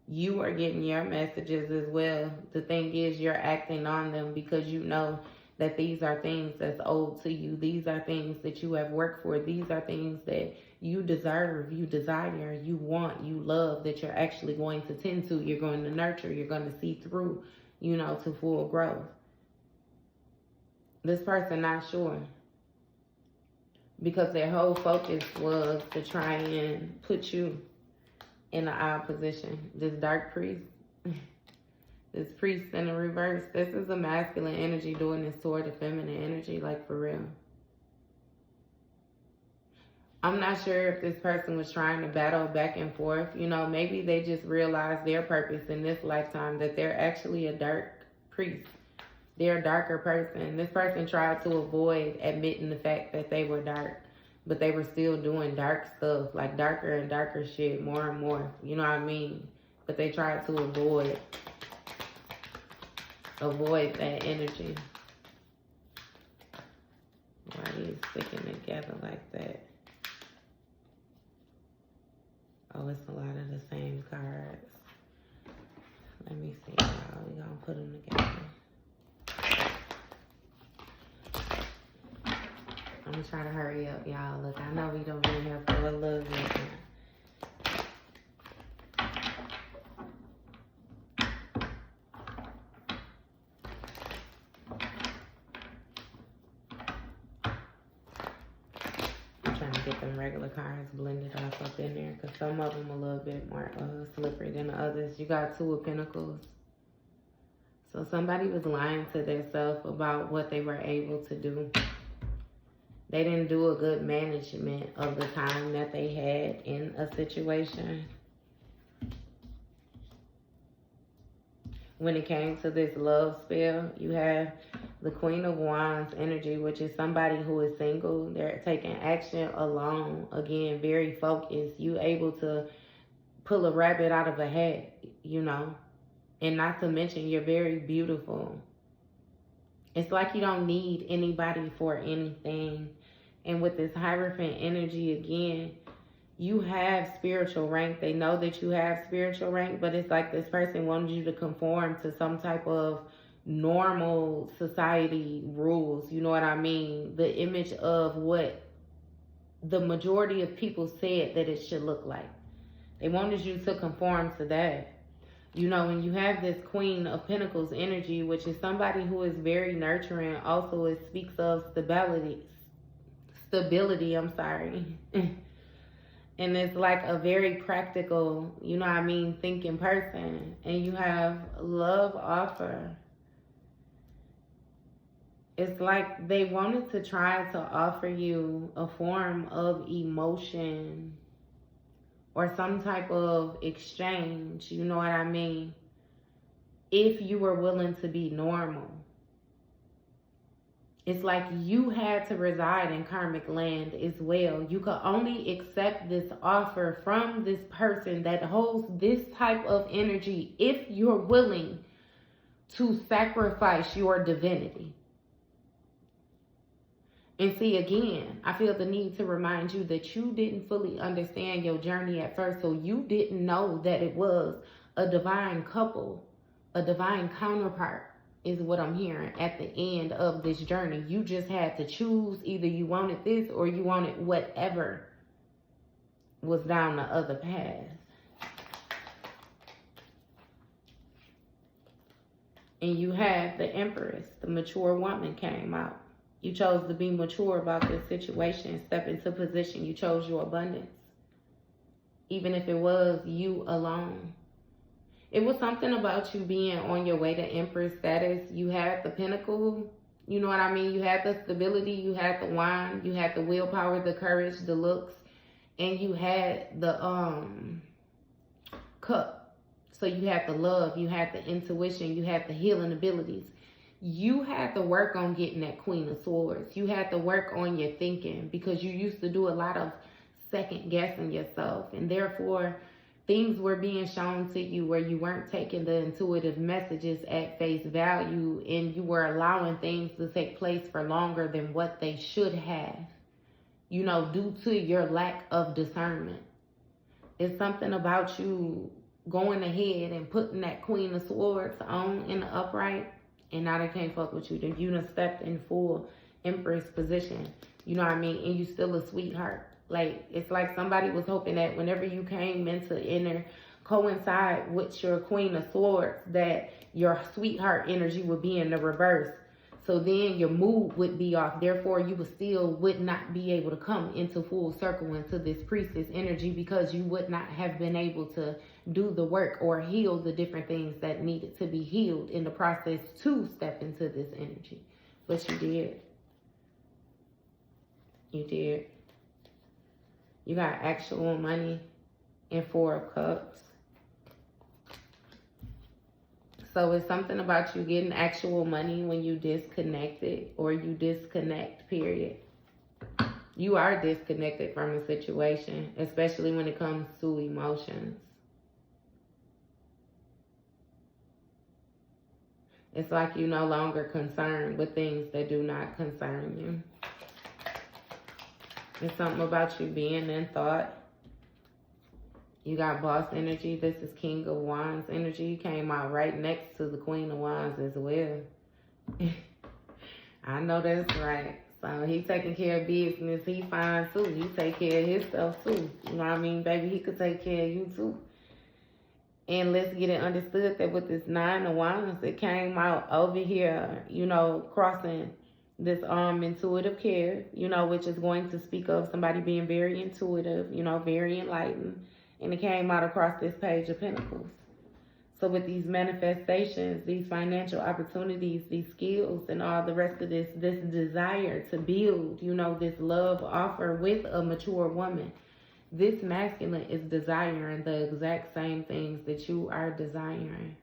You are getting your messages as well. The thing is, you're acting on them because you know that these are things that's owed to you. These are things that you have worked for. These are things that you deserve, you desire, you want, you love, that you're actually going to tend to, you're going to nurture, you're going to see through, you know, to full growth. This person not sure. Because their whole focus was to try and put you in an odd position. This dark priest, this priest in the reverse, this is a masculine energy doing this toward the feminine energy, like for real. I'm not sure if this person was trying to battle back and forth. You know, maybe they just realized their purpose in this lifetime, that they're actually a dark priest. They're a darker person. This person tried to avoid admitting the fact that they were dark, but they were still doing dark stuff, like darker and darker shit, more and more. You know what I mean? But they tried to avoid that energy. Why are you sticking together like that? Oh, it's a lot of the same cards. Let me see, y'all. We're gonna put them together. I'm gonna try to hurry up, y'all. Look, I know we don't really have full of love right now. I'm trying to get them regular cards blended off up in there because some of them a little bit more slippery than the others. You got Two of Pentacles. So somebody was lying to themselves about what they were able to do. They didn't do a good management of the time that they had in a situation. When it came to this love spell, you have the Queen of Wands energy, which is somebody who is single. They're taking action alone. Again, very focused. You able to pull a rabbit out of a hat, you know. And not to mention, you're very beautiful. It's like you don't need anybody for anything. And with this Hierophant energy, again, you have spiritual rank. They know that you have spiritual rank, but it's like this person wanted you to conform to some type of normal society rules. You know what I mean? The image of what the majority of people said that it should look like. They wanted you to conform to that. You know, when you have this Queen of Pentacles energy, which is somebody who is very nurturing, also it speaks of stability, and it's like a very practical, you know what I mean, thinking person. And you have love offer. It's like they wanted to try to offer you a form of emotion or some type of exchange, you know what I mean, if you were willing to be normal. It's like you had to reside in karmic land as well. You could only accept this offer from this person that holds this type of energy if you're willing to sacrifice your divinity. And see, again, I feel the need to remind you that you didn't fully understand your journey at first, so you didn't know that it was a divine couple, a divine counterpart, is what I'm hearing at the end of this journey. You just had to choose. Either you wanted this or you wanted whatever was down the other path. And you had the Empress, the mature woman, came out. You chose to be mature about this situation, step into position. You chose your abundance. Even if it was you alone. It was something about you being on your way to Empress status. You had the pinnacle, you know what I mean? You had the stability, you had the wine, you had the willpower, the courage, the looks, and you had the cup. So you had the love, you had the intuition, you had the healing abilities. You had to work on getting that Queen of Swords. You had to work on your thinking because you used to do a lot of second guessing yourself, and therefore things were being shown to you where you weren't taking the intuitive messages at face value, and you were allowing things to take place for longer than what they should have, you know, due to your lack of discernment. It's something about you going ahead and putting that Queen of Swords on in the upright, and now they can't fuck with you. Then you done stepped in full Empress position, you know what I mean? And you still a sweetheart. Like, it's like somebody was hoping that whenever you came into coincide with your Queen of Swords, that your sweetheart energy would be in the reverse. So then your mood would be off. Therefore, you would not be able to come into full circle into this priestess energy, because you would not have been able to do the work or heal the different things that needed to be healed in the process to step into this energy. But you did. You did. You got actual money and 4 of Cups. So it's something about you getting actual money when you disconnected, or you disconnect, period. You are disconnected from a situation, especially when it comes to emotions. It's like you're no longer concerned with things that do not concern you. It's something about you being in thought. You got boss energy. This is King of Wands energy. You came out right next to the Queen of Wands as well. I know that's right. So he taking care of business. He fine too. He take care of himself too. You know what I mean, baby? He could take care of you too. And let's get it understood that with this 9 of Wands, it came out over here, you know, crossing this intuitive care, you know, which is going to speak of somebody being very intuitive, you know, very enlightened. And it came out across this Page of Pentacles. So with these manifestations, these financial opportunities, these skills, and all the rest of this desire to build, you know, this love offer with a mature woman, this masculine is desiring the exact same things that you are desiring.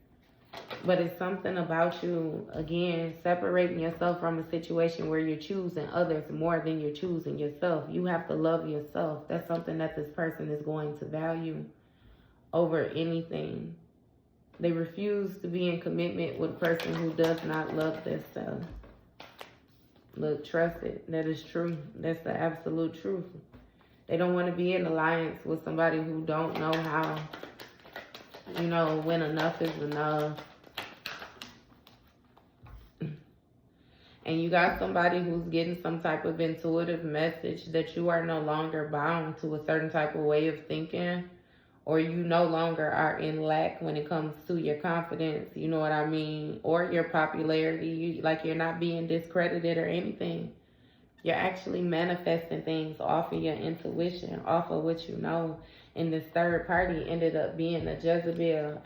But it's something about you, again, separating yourself from a situation where you're choosing others more than you're choosing yourself. You have to love yourself. That's something that this person is going to value over anything. They refuse to be in commitment with a person who does not love themselves. Look, trust it. That is true. That's the absolute truth. They don't want to be in alliance with somebody who don't know how, you know, when enough is enough. And you got somebody who's getting some type of intuitive message that you are no longer bound to a certain type of way of thinking, or you no longer are in lack when it comes to your confidence, you know what I mean, or your popularity. Like, you're not being discredited or anything. You're actually manifesting things off of your intuition, off of what you know. And this third party ended up being a Jezebel,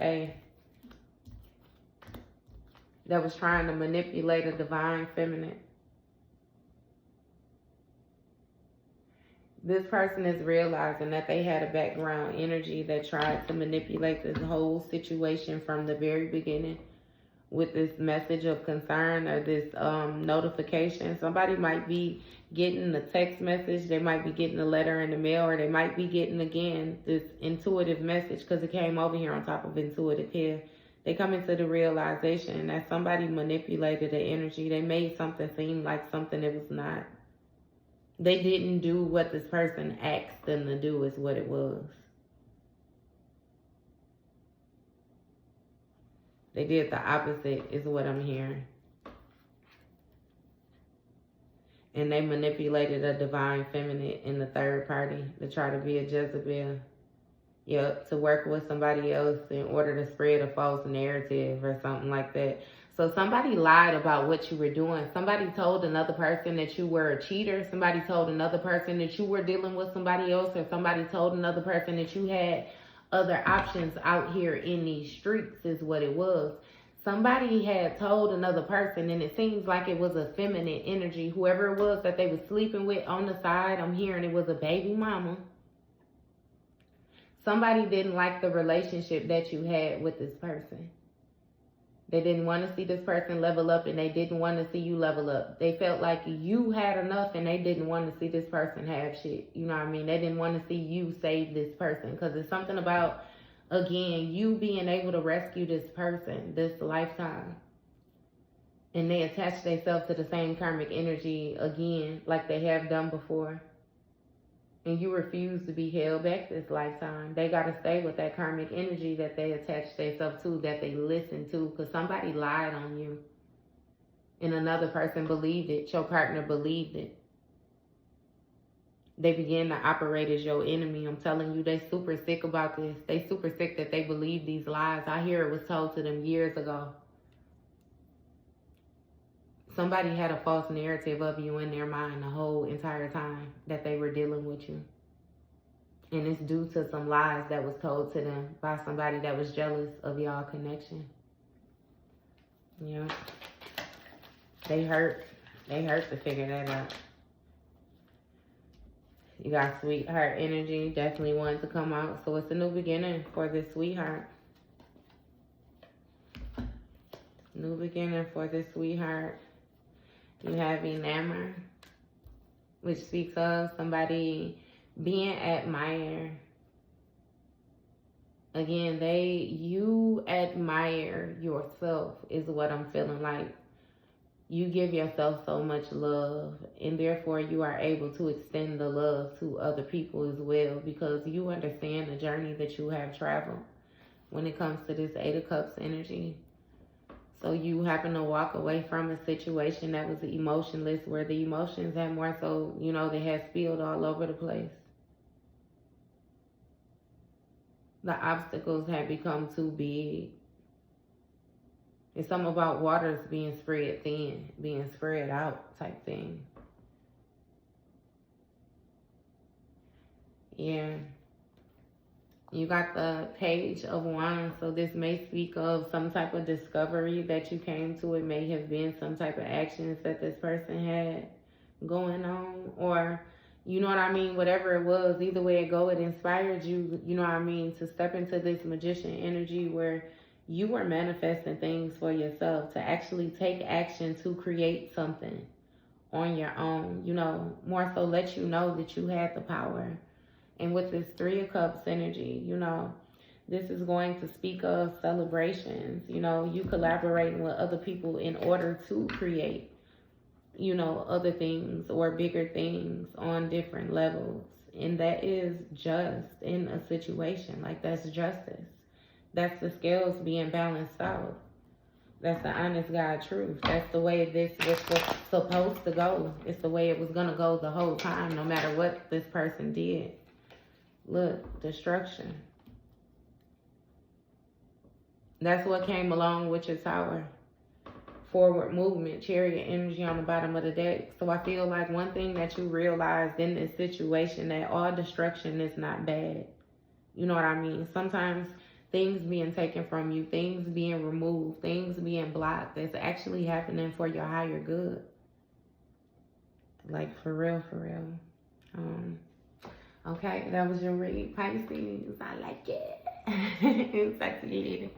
that was trying to manipulate a divine feminine. This person is realizing that they had a background energy that tried to manipulate this whole situation from the very beginning with this message of concern or this notification. Somebody might be getting a text message, they might be getting a letter in the mail, or they might be getting, again, this intuitive message, because it came over here on top of intuitive here. They come into the realization that somebody manipulated the energy. They made something seem like something it was not. They didn't do what this person asked them to do is what it was. They did the opposite is what I'm hearing. And they manipulated a divine feminine in the third party to try to be a Jezebel. Yep, to work with somebody else in order to spread a false narrative or something like that. So somebody lied about what you were doing. Somebody told another person that you were a cheater. Somebody told another person that you were dealing with somebody else, or somebody told another person that you had other options out here in these streets is what it was. Somebody had told another person, and it seems like it was a feminine energy. Whoever it was that they were sleeping with on the side, I'm hearing it was a baby mama. Somebody didn't like the relationship that you had with this person. They didn't want to see this person level up, and they didn't want to see you level up. They felt like you had enough, and they didn't want to see this person have shit. You know what I mean? They didn't want to see you save this person, because it's something about, again, you being able to rescue this person this lifetime. And they attach themselves to the same karmic energy again, like they have done before. And you refuse to be held back this lifetime. They got to stay with that karmic energy that they attach themselves to, that they listen to, because somebody lied on you. And another person believed it. Your partner believed it. They began to operate as your enemy. I'm telling you, they super sick about this. They super sick that they believe these lies. I hear it was told to them years ago. Somebody had a false narrative of you in their mind the whole entire time that they were dealing with you. And it's due to some lies that was told to them by somebody that was jealous of y'all connection. Yeah. They hurt. They hurt to figure that out. You got sweetheart energy. Definitely wanted to come out. So it's a new beginning for this sweetheart. New beginning for this sweetheart. You have enamor, which speaks of somebody being admired. Again, you admire yourself is what I'm feeling like. You give yourself so much love, and therefore you are able to extend the love to other people as well, because you understand the journey that you have traveled when it comes to this Eight of Cups energy. So you happen to walk away from a situation that was emotionless, where the emotions had more so, they had spilled all over the place. The obstacles had become too big. It's something about waters being spread thin, being spread out type thing. Yeah. You got the Page of Wands, so this may speak of some type of discovery that you came to. It may have been some type of actions that this person had going on, or, you know what I mean, whatever it was, either way it go, it inspired you, you know what I mean, to step into this magician energy where you were manifesting things for yourself, to actually take action to create something on your own, more so let you know that you had the power. And with this Three of Cups energy, this is going to speak of celebrations, you collaborating with other people in order to create, other things or bigger things on different levels. And that is just in a situation. Like, that's justice. That's the scales being balanced out. That's the honest God truth. That's the way this was supposed to go. It's the way it was going to go the whole time, no matter what this person did. Look, destruction. That's what came along with your Tower. Forward movement, Chariot energy on the bottom of the deck. So I feel like one thing that you realized in this situation, that all destruction is not bad. You know what I mean? Sometimes things being taken from you, things being removed, things being blocked, that's actually happening for your higher good. Like, for real, for real. Okay, that was your read, Pisces. I like it. It's sexy.